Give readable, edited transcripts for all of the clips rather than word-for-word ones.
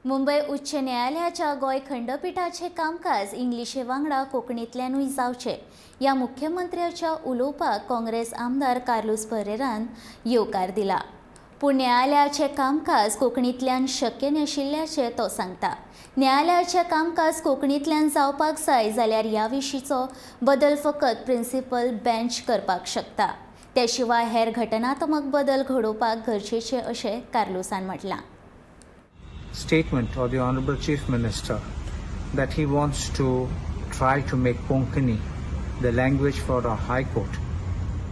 मुंबई उच्च न्यायालयाच्या गोय खंडपीठाचे कामकाज इंग्लिशे वांगडा कोंकणींतल्यानूय जावचे ह्या मुख्यमंत्र्याच्या उलोवपाक काँग्रेस आमदार कार्लोस परेरान येवकार दिला. पूण न्यायालयाचे कामकाज कोंकणींतल्यान शक्य नाशिल्ल्याचे तो सांगता. न्यायालयाचे कामकाज कोंकणींतल्यान जावपाक जाय जाल्यार ह्या विशींचो बदल फकत प्रिन्सिपल बेंच करपाक शकता. ते शिवाय हेर घटनात्मक बदल घडोवपाक गरजेचे अशें कार्लोसान म्हटलां. Statement of the Honorable Chief Minister that he wants to try to make Konkani the language for our High Court,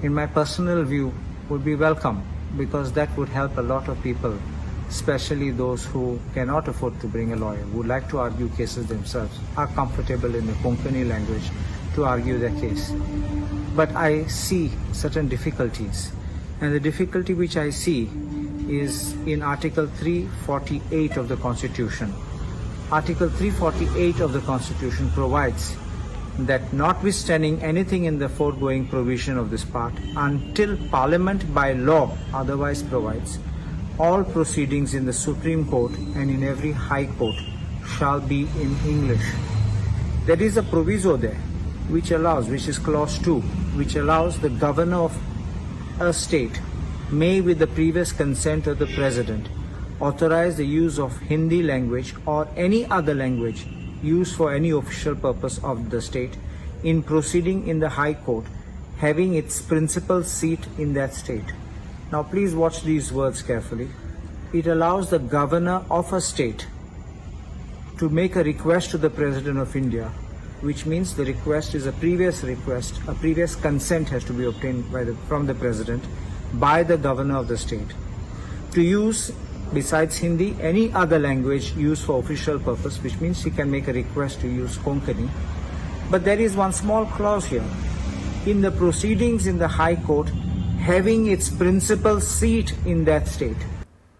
in my personal view, would be welcome, because that would help a lot of people, especially those who cannot afford to bring a lawyer, would like to argue cases themselves, are comfortable in the Konkani language to argue their case. But I see certain difficulties, and the difficulty which I see is in Article 348 of the Constitution. Article 348 of the Constitution provides that notwithstanding anything in the foregoing provision of this part, until Parliament by law otherwise provides, all proceedings in the Supreme Court and in every High Court shall be in English. There is a proviso there which is clause 2, which allows the governor of a state may, with the previous consent of the President, authorize the use of Hindi language or any other language used for any official purpose of the state in proceeding in the High Court, having its principal seat in that state. Now please watch these words carefully. It allows the governor of a state to make a request to the President of India, which means the request is a previous request, a previous consent has to be obtained from the President by the governor of the state to use, besides Hindi, any other language used for official purpose, which means he can make a request to use Konkani. But there is one small clause here. In the proceedings in the High Court, having its principal seat in that state.